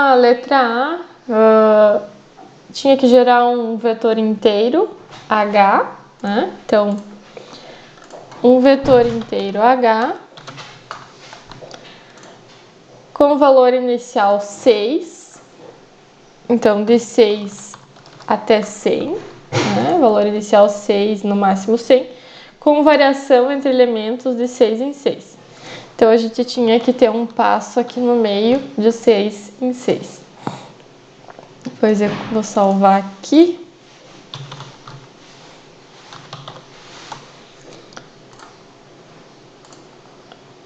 a letra A tinha que gerar um vetor inteiro, H, né? Então, um vetor inteiro H com valor inicial 6, então de 6 até 100, né? Valor inicial 6, no máximo 100, com variação entre elementos de 6 em 6. Então, a gente tinha que ter um passo aqui no meio de 6 em 6. Depois eu vou salvar aqui.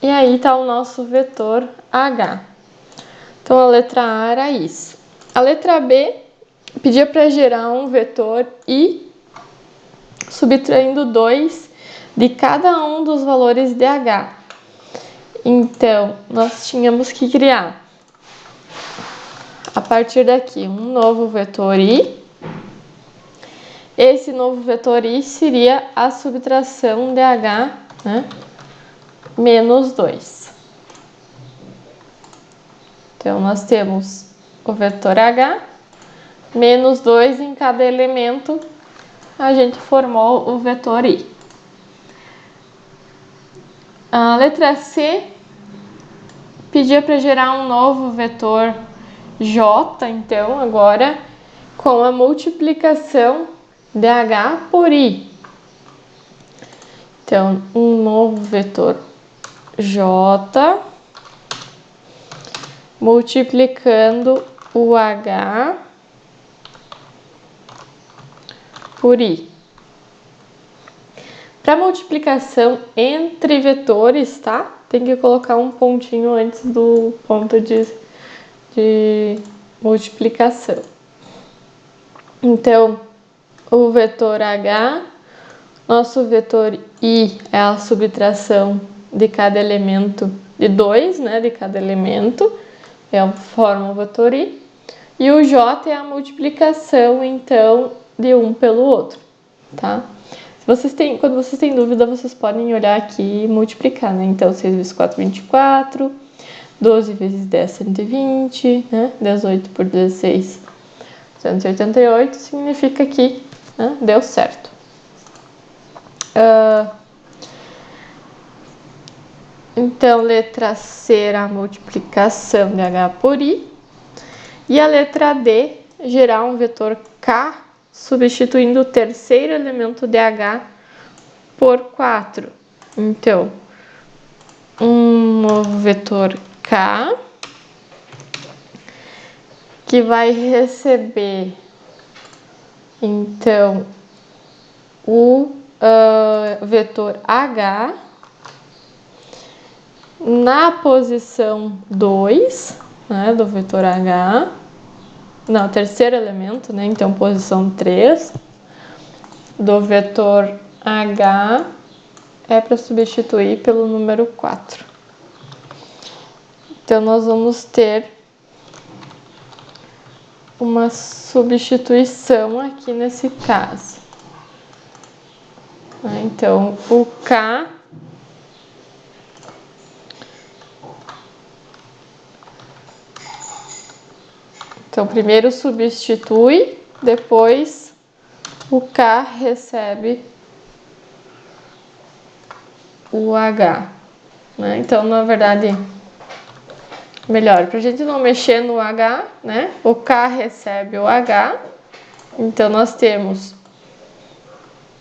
E aí tá o nosso vetor H. Então, a letra A era isso. A letra B pedia para gerar um vetor I, subtraindo 2 de cada um dos valores de H. Então, nós tínhamos que criar, a partir daqui, um novo vetor I. Esse novo vetor I seria a subtração de H, né, menos 2. Então, nós temos o vetor H, menos 2 em cada elemento, a gente formou o vetor I. A letra C pedia para gerar um novo vetor J, então, agora, com a multiplicação de H por I. Então, um novo vetor J multiplicando o H por I. Para multiplicação entre vetores, tá? Tem que colocar um pontinho antes do ponto de multiplicação. Então, o vetor H, nosso vetor I é a subtração de cada elemento, de 2, né? De cada elemento, forma o vetor I. E o J é a multiplicação, então, de um pelo outro, tá? Quando vocês têm dúvida, vocês podem olhar aqui e multiplicar, né? Então, 6 vezes 4, 24. 12 vezes 10, 120, né? 18 por 16, 288. Significa que, né, deu certo. Então, letra C era a multiplicação de H por I. E a letra D, gerar um vetor K, substituindo o terceiro elemento de H por 4. Então, um novo vetor K, que vai receber, então, o vetor H na posição 2, né, do vetor H. Não, terceiro elemento, né? Então, posição 3 do vetor H é para substituir pelo número 4. Então, nós vamos ter uma substituição aqui nesse caso. Então, o K Então, primeiro substitui, depois o K recebe o H, né? Então, na verdade, melhor, para a gente não mexer no H, né? O K recebe o H, então nós temos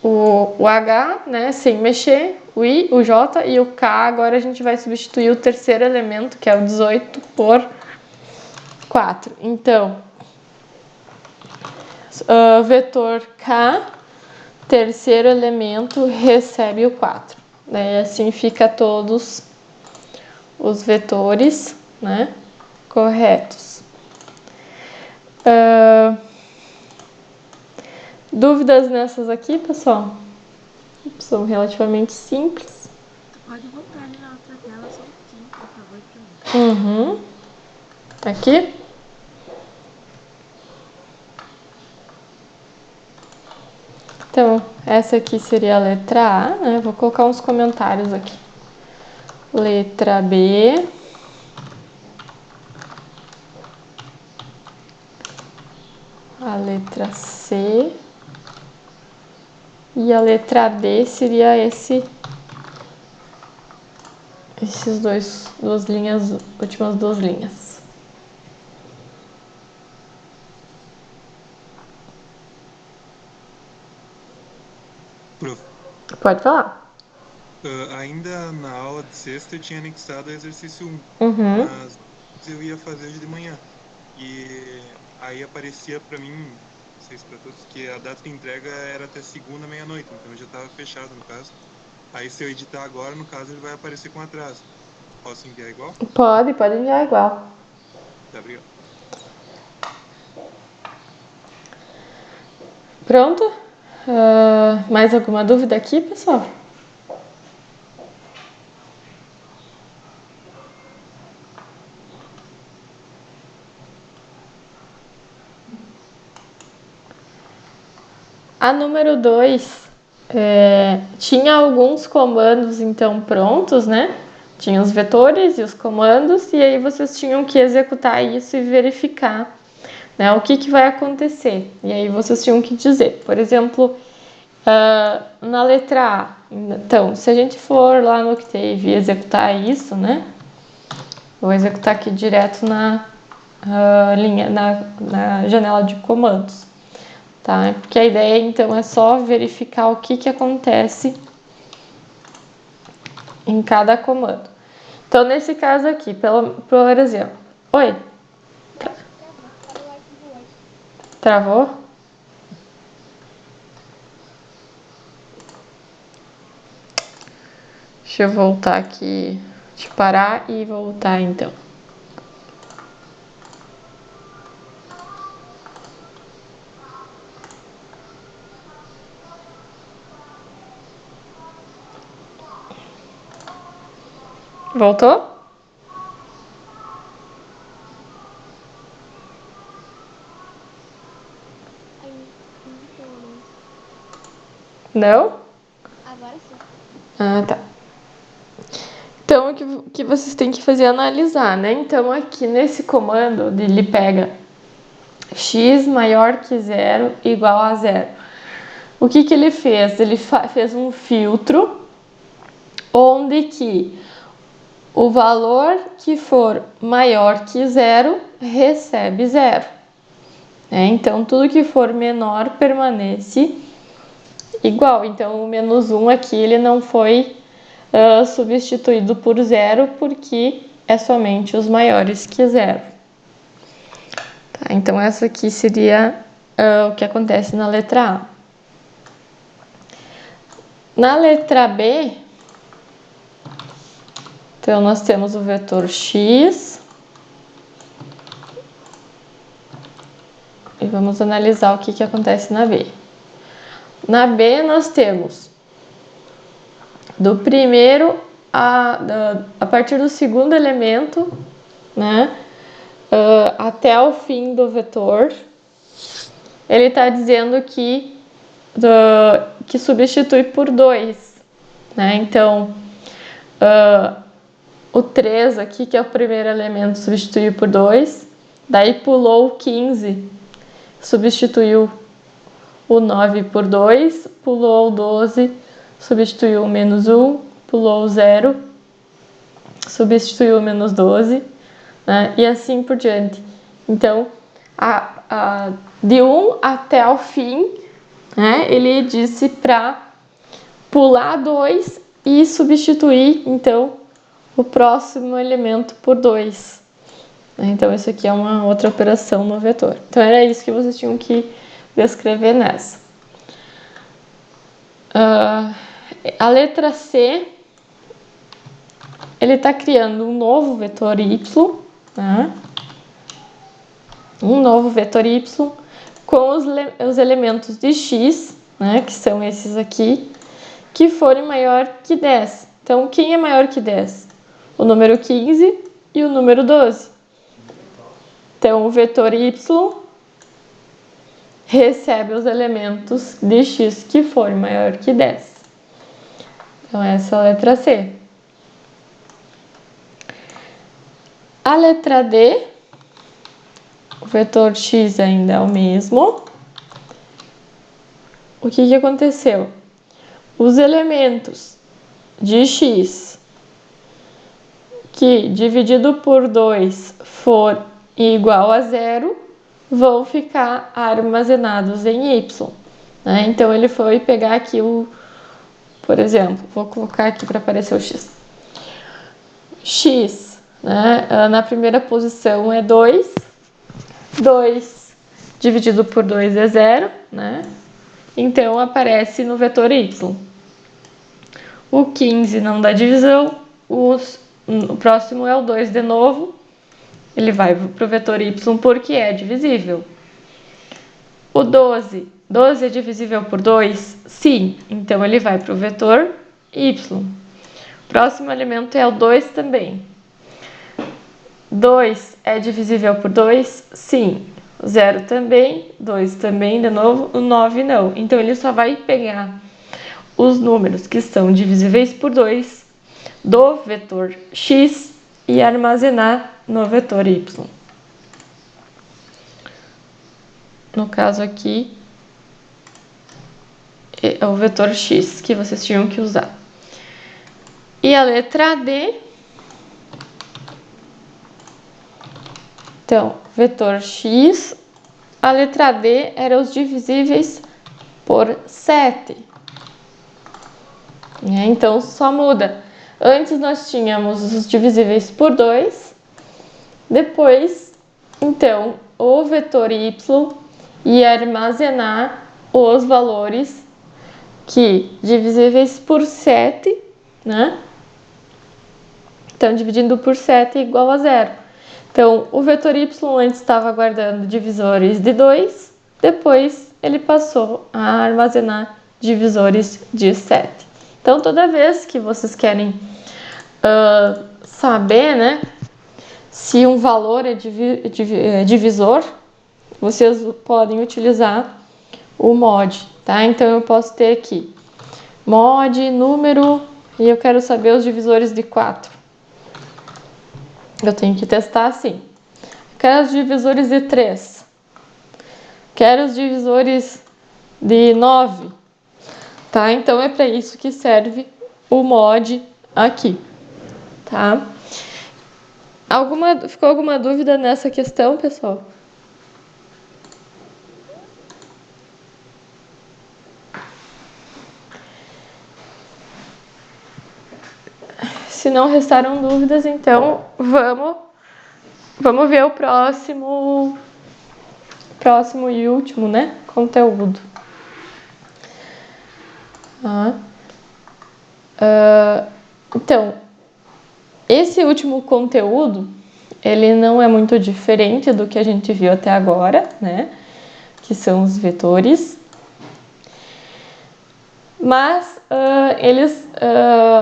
o H, né? Sem mexer, o I, o J e o K. Agora a gente vai substituir o terceiro elemento, que é o 18, por 4. Então, vetor K, terceiro elemento, recebe o 4. Daí assim fica todos os vetores, né, corretos. Dúvidas nessas aqui, pessoal? São relativamente simples. Pode voltar ali na outra tela só um pouquinho, por favor, pra mim. Aqui? Então, essa aqui seria a letra A, né? Vou colocar uns comentários aqui. Letra B. letra C. E a letra D seria esses duas linhas, últimas duas linhas. Prof, Pode falar. ainda na aula de sexta eu tinha anexado o exercício 1, Uhum. mas eu ia fazer hoje de manhã. E aí aparecia para mim, não sei se para todos, que a data de entrega era até segunda meia-noite, então já estava fechado no caso. Aí se eu editar agora, no caso, ele vai aparecer com atraso. Posso enviar igual? Pode enviar igual. Tá, obrigado. Pronto? Mais alguma dúvida aqui, pessoal? A número 2 tinha alguns comandos então prontos, né? Tinha os vetores e os comandos, e aí vocês tinham que executar isso e verificar, né, o que vai acontecer. E aí vocês tinham que dizer, por exemplo, na letra A. Então, se a gente for lá no Octave e executar isso, né? Vou executar aqui direto na janela de comandos. Tá? Porque a ideia então é só verificar o que acontece em cada comando. Então, nesse caso aqui, por exemplo, oi? Travou? Deixa eu voltar aqui, deixa eu parar e voltar então. Voltou? Não? Agora sim. Ah, tá. Então, o que vocês têm que fazer é analisar, né? Então, aqui nesse comando, ele pega x maior que 0 igual a 0. O que ele fez? Ele fez um filtro onde que o valor que for maior que 0 recebe 0. Então, tudo que for menor permanece igual. Então, o menos 1 aqui ele não foi substituído por 0 porque é somente os maiores que 0. Tá, então, essa aqui seria o que acontece na letra A. Na letra B, então nós temos o vetor x e vamos analisar o que acontece na B. Na B nós temos do primeiro a partir do segundo elemento, né, até o fim do vetor, ele está dizendo que substitui por 2, né? Então, o 3 aqui, que é o primeiro elemento, substituiu por 2, daí pulou o 15, substituiu o 9 por 2, pulou o 12, substituiu o menos 1, pulou o 0, substituiu o menos 12, né? E assim por diante. Então, de 1 até o fim, né, ele disse para pular 2 e substituir, então, o próximo elemento por 2. Então, isso aqui é uma outra operação no vetor. Então, era isso que vocês tinham que descrever nessa. A letra C, ele está criando um novo vetor y, né? Um novo vetor y com os elementos de x, né, que são esses aqui, que forem maior que 10. Então, quem é maior que 10? O número 15 e o número 12. Então, o vetor y recebe os elementos de x que forem maior que 10. Então, essa é a letra C. A letra D, o vetor x ainda é o mesmo, o que aconteceu? Os elementos de x que dividido por 2 for igual a 0 vão ficar armazenados em y. Né? Então, ele foi pegar aqui por exemplo, vou colocar aqui para aparecer o x. X, né, na primeira posição é 2. 2 dividido por 2 é 0, né? Então, aparece no vetor y. O 15 não dá divisão, o próximo é o 2 de novo. Ele vai para o vetor y porque é divisível. O 12 é divisível por 2? Sim, então ele vai para o vetor y. O próximo elemento é o 2 também. 2 é divisível por 2? Sim. 0 também, 2 também, de novo, o 9 não. Então, ele só vai pegar os números que são divisíveis por 2 do vetor x e armazenar no vetor y. No caso aqui, é o vetor x que vocês tinham que usar. E a letra D, então, vetor x, a letra D era os divisíveis por 7. Então, só muda. Antes nós tínhamos os divisíveis por 2, depois, então, o vetor y ia armazenar os valores que divisíveis por 7, né? Então, dividindo por 7 é igual a 0. Então, o vetor y antes estava guardando divisores de 2, depois ele passou a armazenar divisores de 7. Então, toda vez que vocês querem saber, né, se um valor é divisor, vocês podem utilizar o mod, tá? Então, eu posso ter aqui mod, número, e eu quero saber os divisores de 4. Eu tenho que testar assim. Quero os divisores de 3. Quero os divisores de 9. Tá? Então, é para isso que serve o mod aqui. Tá? Ficou alguma dúvida nessa questão, pessoal? Se não restaram dúvidas, então vamos ver o próximo e último, né, conteúdo. Então, esse último conteúdo, ele não é muito diferente do que a gente viu até agora, né, que são os vetores. Mas eles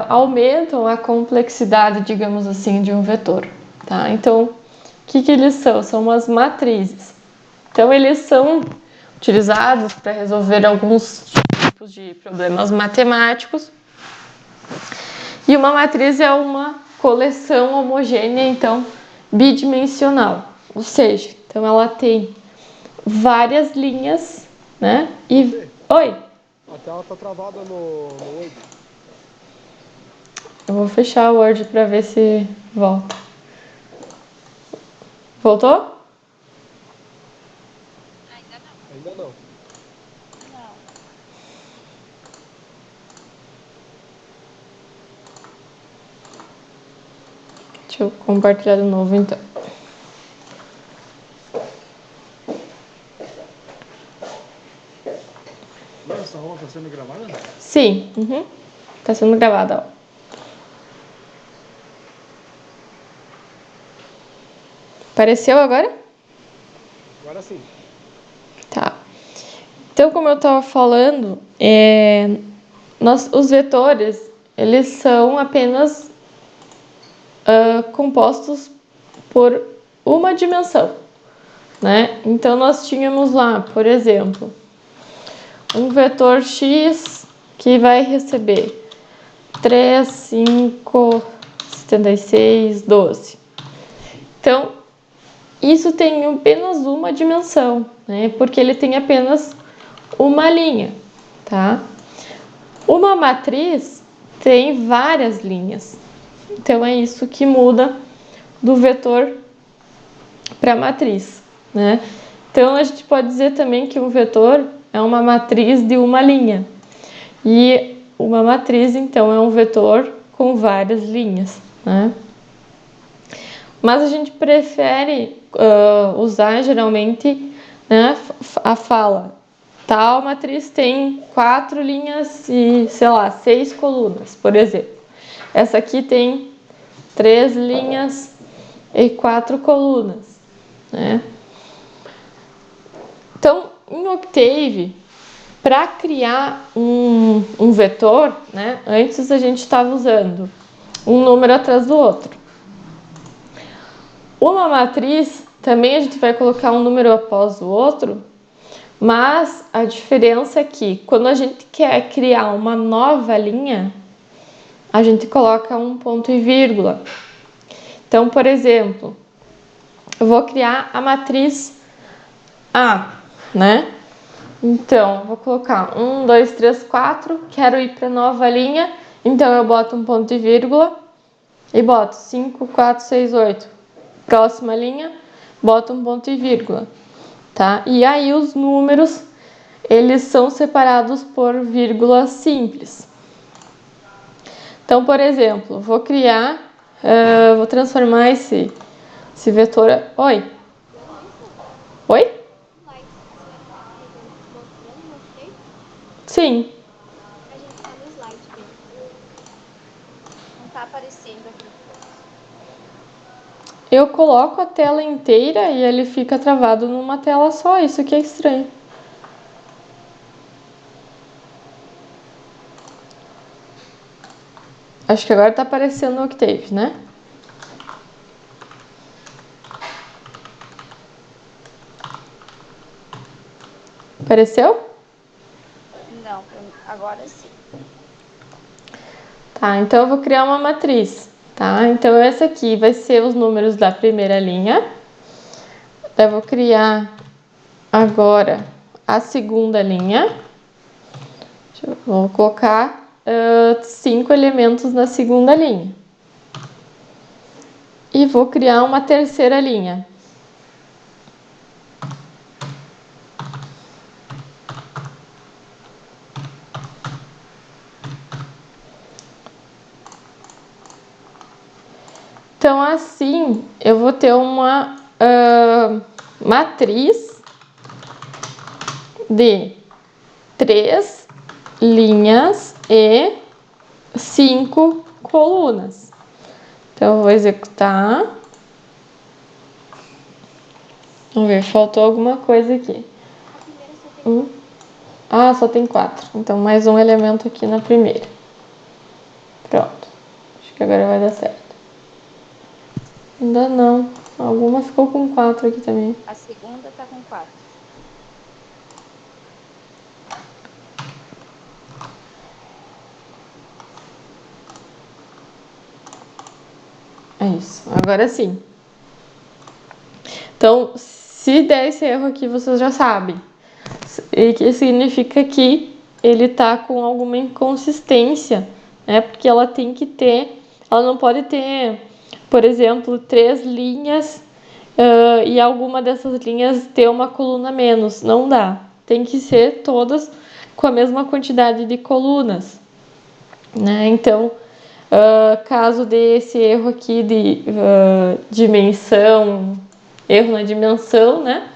aumentam a complexidade, digamos assim, de um vetor, tá? Então, o que eles são? São umas matrizes. Então, eles são utilizados para resolver alguns tipos de problemas matemáticos. E uma matriz é uma coleção homogênea, então, bidimensional. Ou seja, então ela tem várias linhas, né? Oi? A tela tá travada no Word. Eu vou fechar o Word para ver se volta. Voltou? Ainda não. Deixa eu compartilhar de novo, então. Essa aula está sendo gravada? Sim, tá sendo gravada, ó. Apareceu agora? Agora sim. Tá. Então, como eu estava falando, os vetores, eles são apenas compostos por uma dimensão, né? Então, nós tínhamos lá, por exemplo, um vetor x que vai receber 3, 5, 76, 12. Então, isso tem apenas uma dimensão, né? Porque ele tem apenas uma linha. tá? Uma matriz tem várias linhas, então é isso que muda do vetor para a matriz, né? Então a gente pode dizer também que um vetor é uma matriz de uma linha, e uma matriz então é um vetor com várias linhas, né? Mas a gente prefere usar geralmente, né, a fala tal matriz tem 4 linhas e, sei lá, 6 colunas, por exemplo. Essa aqui tem 3 linhas e 4 colunas, né? Então, em Octave, para criar um vetor, né, antes a gente estava usando um número atrás do outro. Uma matriz, também a gente vai colocar um número após o outro, mas a diferença é que quando a gente quer criar uma nova linha, a gente coloca um ponto e vírgula. Então, por exemplo, eu vou criar a matriz A, né? Então, vou colocar 1, 2, 3, 4, quero ir para nova linha, então eu boto um ponto e vírgula e boto 5, 4, 6, 8. Próxima linha, boto um ponto e vírgula, tá? E aí os números, eles são separados por vírgula simples. Então, por exemplo, vou criar, vou transformar esse vetor... Oi? Oi? Sim. A gente tá no slide bem. Não tá aparecendo aqui. Eu coloco a tela inteira e ele fica travado numa tela só, isso que é estranho. Acho que agora tá aparecendo no Octave, né? Apareceu? Não, agora sim. Tá, então eu vou criar uma matriz, tá? Então essa aqui vai ser os números da primeira linha. Eu vou criar agora a segunda linha. Vou colocar 5 elementos na segunda linha. E vou criar uma terceira linha. Então, assim, eu vou ter uma matriz de 3 linhas e 5 colunas. Então, eu vou executar. Vamos ver, faltou alguma coisa aqui. A primeira só tem Ah, só tem 4. Então, mais um elemento aqui na primeira. Pronto. Acho que agora vai dar certo. Ainda não. Alguma ficou com 4 aqui também. A segunda tá com 4. É isso. Agora sim. Então, se der esse erro aqui, vocês já sabem. E que significa que ele tá com alguma inconsistência, né? Porque ela tem que ter... Ela não pode ter, por exemplo, 3 linhas e alguma dessas linhas ter uma coluna a menos. Não dá. Tem que ser todas com a mesma quantidade de colunas, né? Então, caso desse erro aqui de dimensão, erro na dimensão, né?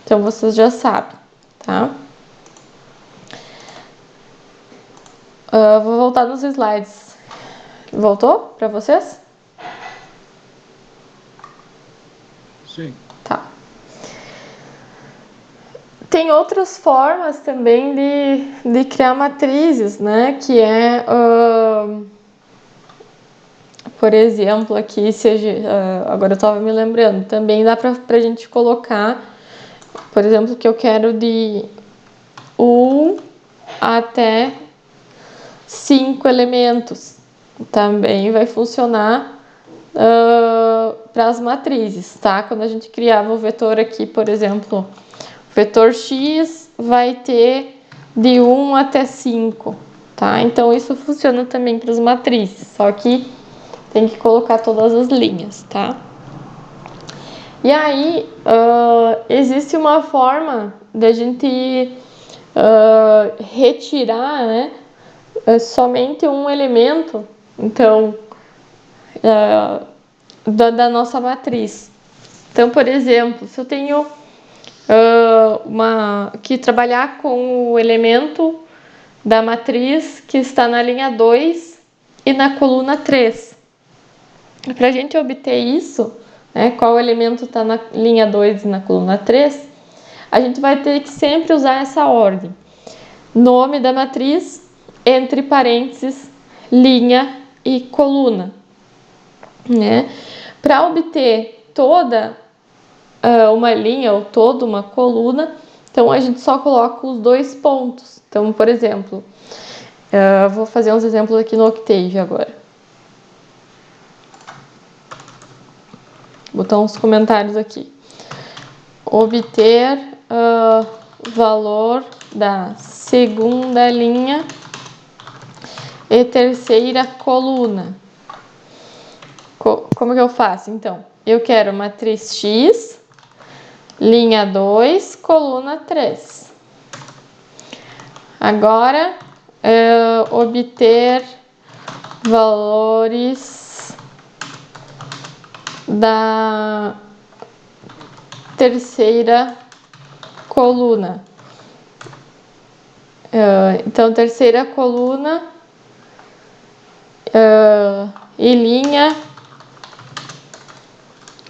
Então, vocês já sabem, tá? Vou voltar nos slides. Voltou para vocês? Sim. Tá. Tem outras formas também de criar matrizes, né? Que é, por exemplo, aqui, agora eu estava me lembrando, também dá para a gente colocar, por exemplo, que eu quero de 1 até 5 elementos. Também vai funcionar para as matrizes, tá? Quando a gente criava o vetor aqui, por exemplo, o vetor x vai ter de 1 até 5, tá? Então, isso funciona também para as matrizes, só que tem que colocar todas as linhas, tá? E aí, existe uma forma da gente retirar, né, somente um elemento, então, da nossa matriz. Então, por exemplo, se eu tenho que trabalhar com o elemento da matriz que está na linha 2 e na coluna 3. Para a gente obter isso, né, qual elemento está na linha 2 e na coluna 3, a gente vai ter que sempre usar essa ordem. Nome da matriz, entre parênteses, linha e coluna. Né? Para obter toda uma linha ou toda uma coluna, então a gente só coloca os 2 pontos. Então, por exemplo, vou fazer uns exemplos aqui no Octave agora. Vou botar uns comentários aqui. Obter valor da segunda linha e terceira coluna. Como que eu faço? Então, eu quero matriz X, linha 2, coluna 3. Agora, obter valores da terceira coluna. Então, terceira coluna e linha.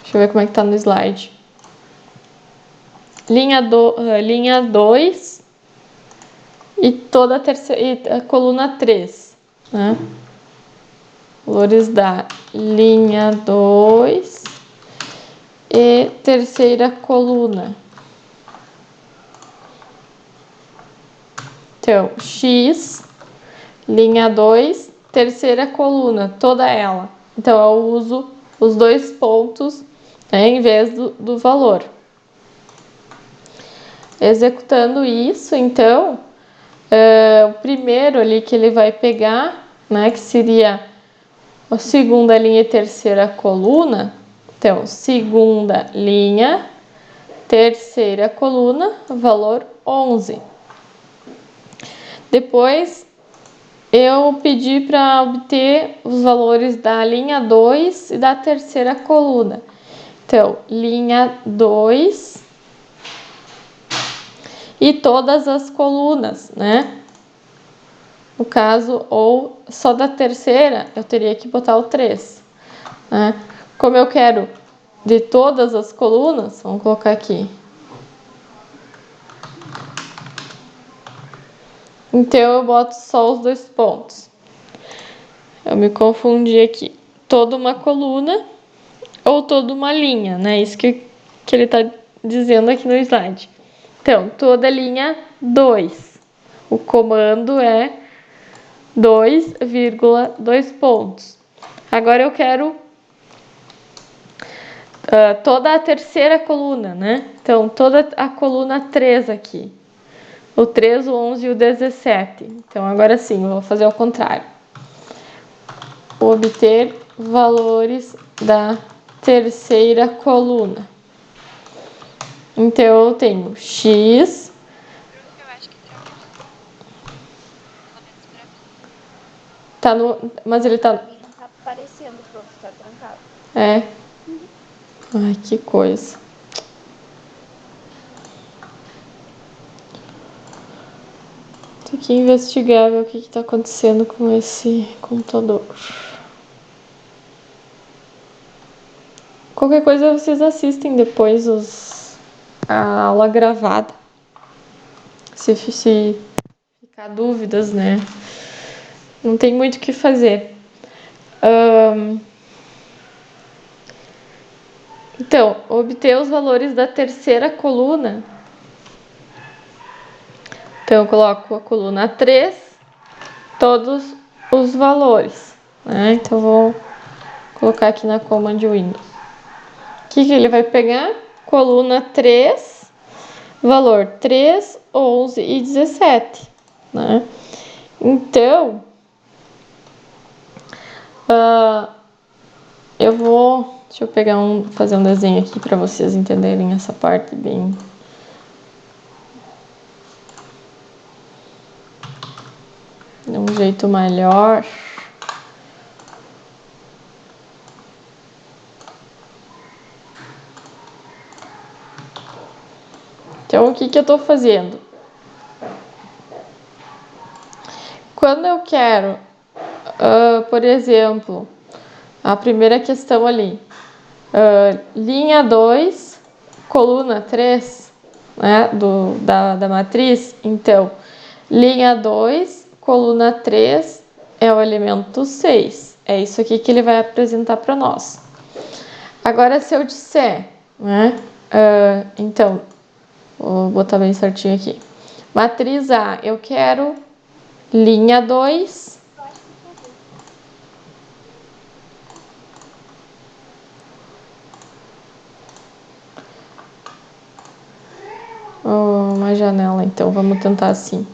Deixa eu ver como é que tá no slide. Linha 2 e toda a terceira e a coluna 3, né? Valores da linha 2 e terceira coluna. Então, X, linha 2, terceira coluna, toda ela. Então, eu uso os 2 pontos, né, em vez do valor. Executando isso, então, o primeiro ali que ele vai pegar, né, que seria a segunda linha e terceira coluna. Então, segunda linha, terceira coluna, valor 11. Depois, eu pedi para obter os valores da linha 2 e da terceira coluna. Então, linha 2 e todas as colunas, né? No caso, ou só da terceira, eu teria que botar o 3, né? Como eu quero de todas as colunas, vamos colocar aqui. Então, eu boto só os 2 pontos. Eu me confundi aqui. Toda uma coluna ou toda uma linha, né? Isso que ele está dizendo aqui no slide. Então, toda linha 2. O comando é 2,2 pontos. Agora eu quero toda a terceira coluna, né? Então, toda a coluna 3 aqui. O 3, o 11 e o 17. Então, agora sim, eu vou fazer ao contrário. Obter valores da terceira coluna. Então, eu tenho X. Eu acho que Tá no. Mas ele tá. não tá aparecendo, prof, tá trancado. É. Ai, que coisa. Tem que investigar, ver o que está acontecendo com esse computador. Qualquer coisa vocês assistem depois a aula gravada. Se ficar dúvidas, né? Não tem muito o que fazer. Então, obter os valores da terceira coluna. Então, eu coloco a coluna 3, todos os valores, né? Então, vou colocar aqui na Command Windows. O que ele vai pegar? Coluna 3, valor 3, 11 e 17. né? Então, deixa eu pegar fazer um desenho aqui para vocês entenderem essa parte bem. De um jeito melhor. Então, o que eu tô fazendo? Quando eu quero, por exemplo, a primeira questão ali, linha 2, coluna 3, né, da matriz, então, linha 2, coluna 3 é o elemento 6. É isso aqui que ele vai apresentar para nós. Agora, se eu disser, né, então, vou botar bem certinho aqui. Matriz A, eu quero linha 2. Uma janela, então, vamos tentar assim.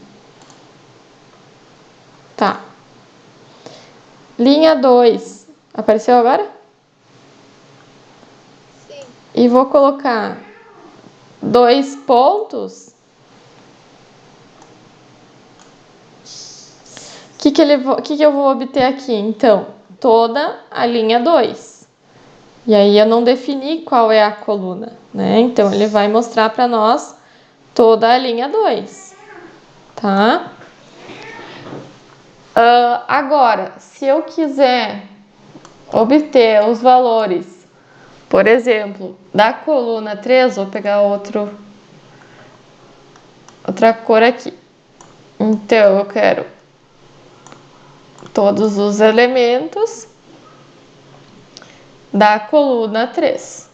Tá. Linha 2. Apareceu agora? Sim. E vou colocar 2 pontos. O que eu vou obter aqui? Então, toda a linha 2. E aí eu não defini qual é a coluna, né? Então, ele vai mostrar para nós toda a linha 2, tá? Agora, se eu quiser obter os valores, por exemplo, da coluna 3, vou pegar outra cor aqui. Então, eu quero todos os elementos da coluna 3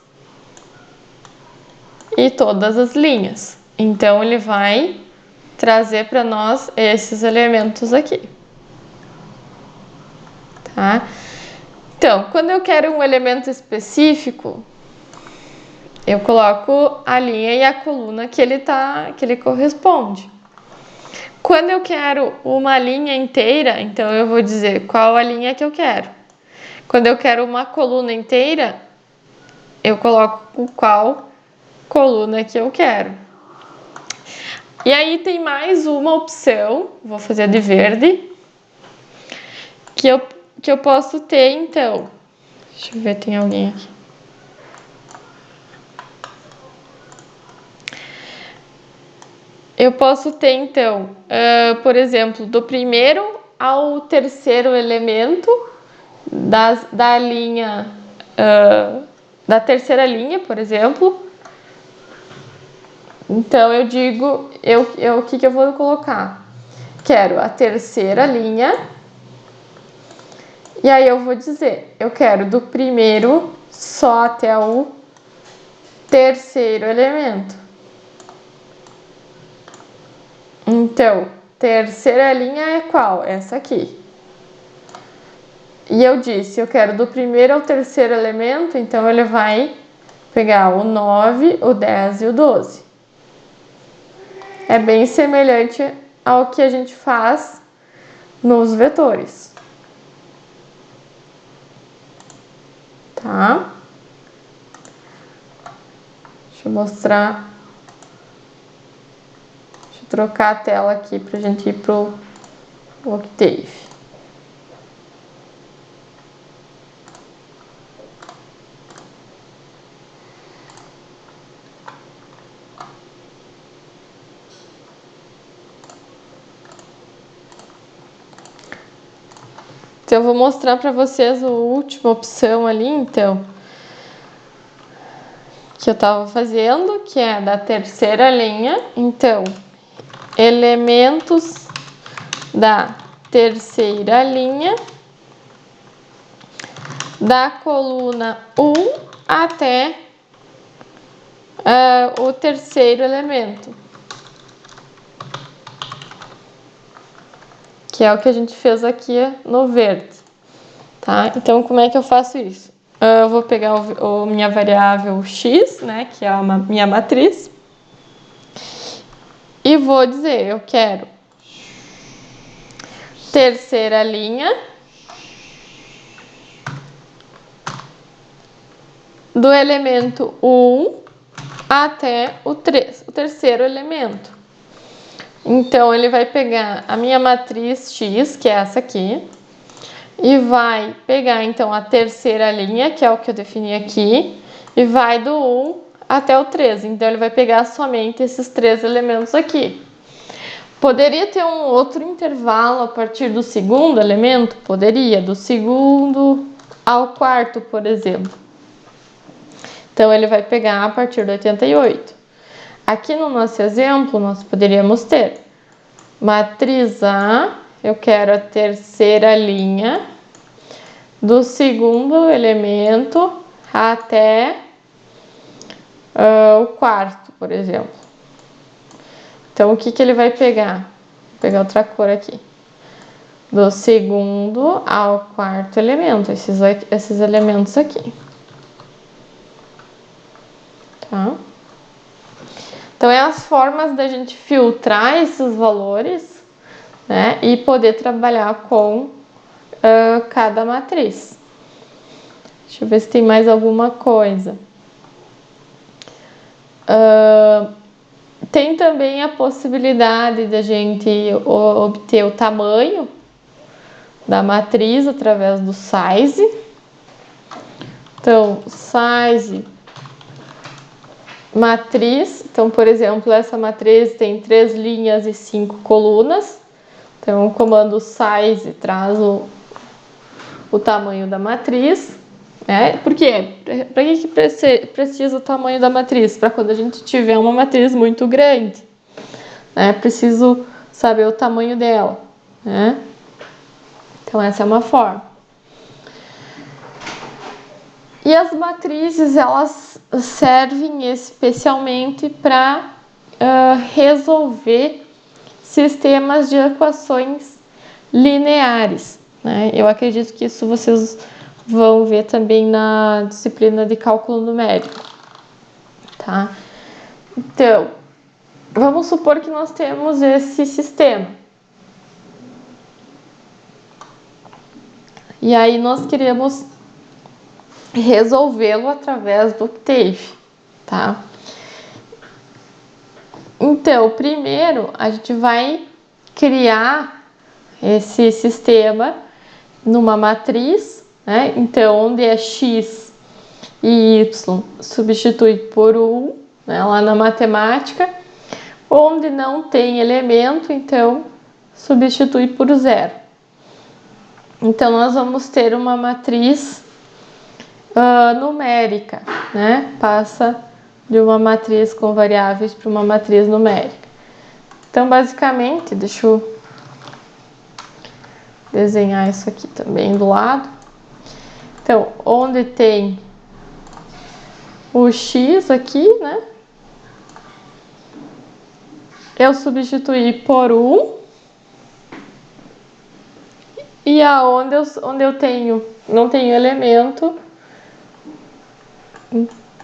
e todas as linhas. Então, ele vai trazer para nós esses elementos aqui, tá? Então, quando eu quero um elemento específico, eu coloco a linha e a coluna que ele corresponde. Quando eu quero uma linha inteira, então eu vou dizer qual a linha que eu quero. Quando eu quero uma coluna inteira, eu coloco qual coluna que eu quero. E aí tem mais uma opção, vou fazer de verde, que eu posso ter, então. Deixa eu ver, tem alguém aqui. Eu posso ter, então, por exemplo, do primeiro ao terceiro elemento da linha, da terceira linha, por exemplo. Então, eu digo, o que eu vou colocar? Quero a terceira linha. E aí eu vou dizer, eu quero do primeiro só até o terceiro elemento. Então, terceira linha é qual? Essa aqui. E eu disse, eu quero do primeiro ao terceiro elemento, então ele vai pegar o 9, o 10 e o 12. É bem semelhante ao que a gente faz nos vetores. Tá? Deixa eu mostrar. Deixa eu trocar a tela aqui pra gente ir pro Octave. Então, eu vou mostrar para vocês a última opção ali, então, que eu tava fazendo, que é da terceira linha. Então, elementos da terceira linha, da coluna 1 até o terceiro elemento. Que é o que a gente fez aqui no verde, tá? Então, como é que eu faço isso? Eu vou pegar minha variável x, né, que é a minha matriz, e vou dizer, eu quero terceira linha do elemento 1 até o 3, o terceiro elemento. Então, ele vai pegar a minha matriz X, que é essa aqui, e vai pegar, então, a terceira linha, que é o que eu defini aqui, e vai do 1 até o 3. Então, ele vai pegar somente esses 3 elementos aqui. Poderia ter um outro intervalo a partir do segundo elemento? Poderia, do segundo ao quarto, por exemplo. Então, ele vai pegar a partir do 88. Aqui no nosso exemplo, nós poderíamos ter matriz A, eu quero a terceira linha do segundo elemento até o quarto, por exemplo. Então, o que ele vai pegar? Vou pegar outra cor aqui. Do segundo ao quarto elemento, esses elementos aqui. Tá? Então, é as formas da gente filtrar esses valores, né, e poder trabalhar com cada matriz. Deixa eu ver se tem mais alguma coisa. Tem também a possibilidade da gente obter o tamanho da matriz através do size. Então, size matriz. Então, por exemplo, essa matriz tem 3 linhas e 5 colunas. Então, o comando size traz o tamanho da matriz. Por quê? Para que precisa o tamanho da matriz? Para quando a gente tiver uma matriz muito grande. Preciso saber o tamanho dela. Então, essa é uma forma. E as matrizes, elas servem especialmente para resolver sistemas de equações lineares. Eu acredito que isso vocês vão ver também na disciplina de cálculo numérico. Tá? Então, vamos supor que nós temos esse sistema. E aí nós queremos resolvê-lo através do octave, tá? Então, primeiro a gente vai criar esse sistema numa matriz, né? Então, onde é x e y substitui por 1, né? Lá na matemática. Onde não tem elemento, então substitui por 0. Então, nós vamos ter uma matriz numérica, né? Passa de uma matriz com variáveis para uma matriz numérica. Então, basicamente, deixa eu desenhar isso aqui também do lado. Então, onde tem o x aqui, né? Eu substituí por 1. E aonde eu não tenho elemento,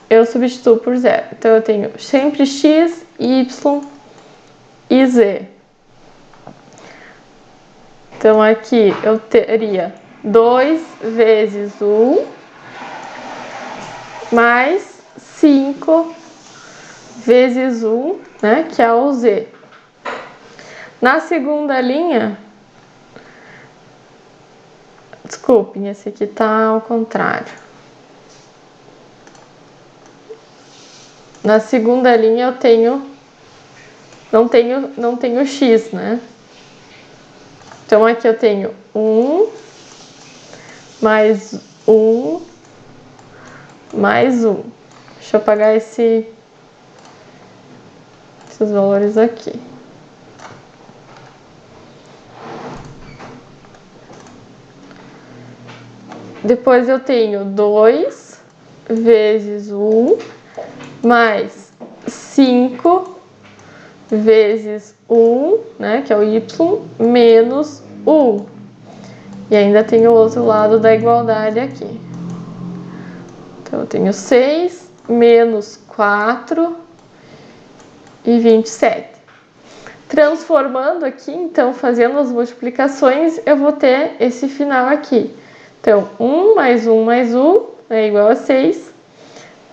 eu substituo por 0. Então, eu tenho sempre x, y e z. Então, aqui eu teria 2 vezes 1 mais 5 vezes 1, né, que é o z. Na segunda linha, desculpem, esse aqui tá ao contrário. Na segunda linha eu tenho não tenho x, né? Então aqui eu tenho 1 mais 1 mais 1. Deixa eu apagar esses valores aqui. Depois eu tenho 2 vezes 1 mais 5 vezes 1, né, que é o y, menos 1. E ainda tem o outro lado da igualdade aqui. Então, eu tenho 6 menos 4 e 27. Transformando aqui, então, fazendo as multiplicações, eu vou ter esse final aqui. Então, 1 mais 1 mais 1 é igual a 6.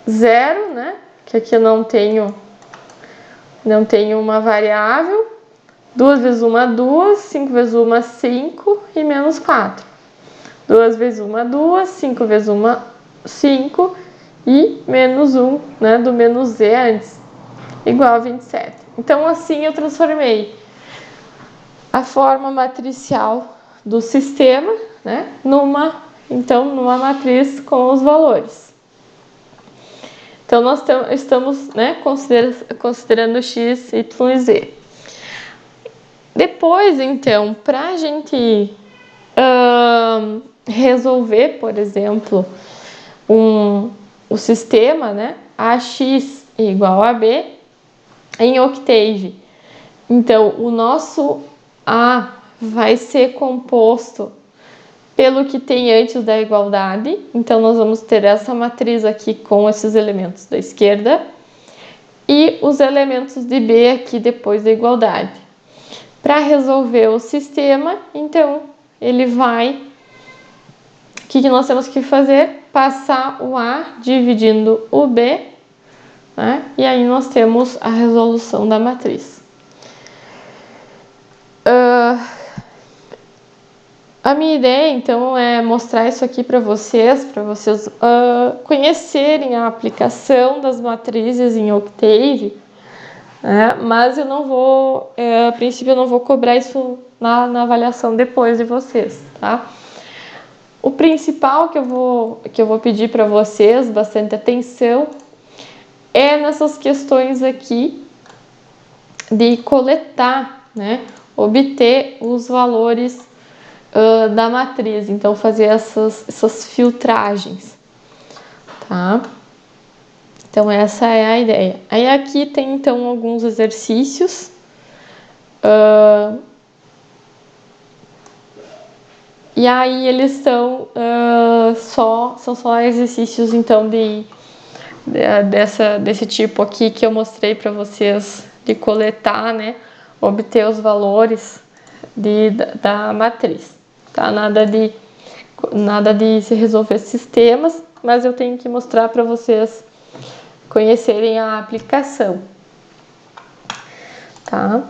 0, né? Que aqui eu não tenho uma variável. 2 vezes 1, 2. 5 vezes 1, 5. E menos 4. 2 vezes 1, 2. 5 vezes 1, 5. E menos 1, né? Do menos z antes. Igual a 27. Então, assim eu transformei a forma matricial do sistema, né, numa matriz com os valores. Então, nós estamos, né, considerando x, y e z. Depois, então, para a gente resolver, por exemplo, o sistema, né, ax igual a b, em Octave. Então, o nosso A vai ser composto pelo que tem antes da igualdade. Então, nós vamos ter essa matriz aqui com esses elementos da esquerda e os elementos de B aqui depois da igualdade. Para resolver o sistema, então, o que nós temos que fazer? Passar o A dividindo o B, né? E aí nós temos a resolução da matriz. A minha ideia, então, é mostrar isso aqui para vocês conhecerem a aplicação das matrizes em Octave, né? Mas eu não vou, a princípio, eu não vou cobrar isso na avaliação depois de vocês, tá? O principal que eu vou pedir para vocês, bastante atenção, é nessas questões aqui de coletar, né? Obter os valores da matriz, então fazer essas filtragens, tá? Então essa é a ideia. Aí aqui tem então alguns exercícios. E aí eles são só exercícios então desse tipo aqui que eu mostrei para vocês, de coletar, né? Obter os valores da matriz. Tá? Nada de se resolver sistemas, mas eu tenho que mostrar para vocês conhecerem a aplicação. Tá?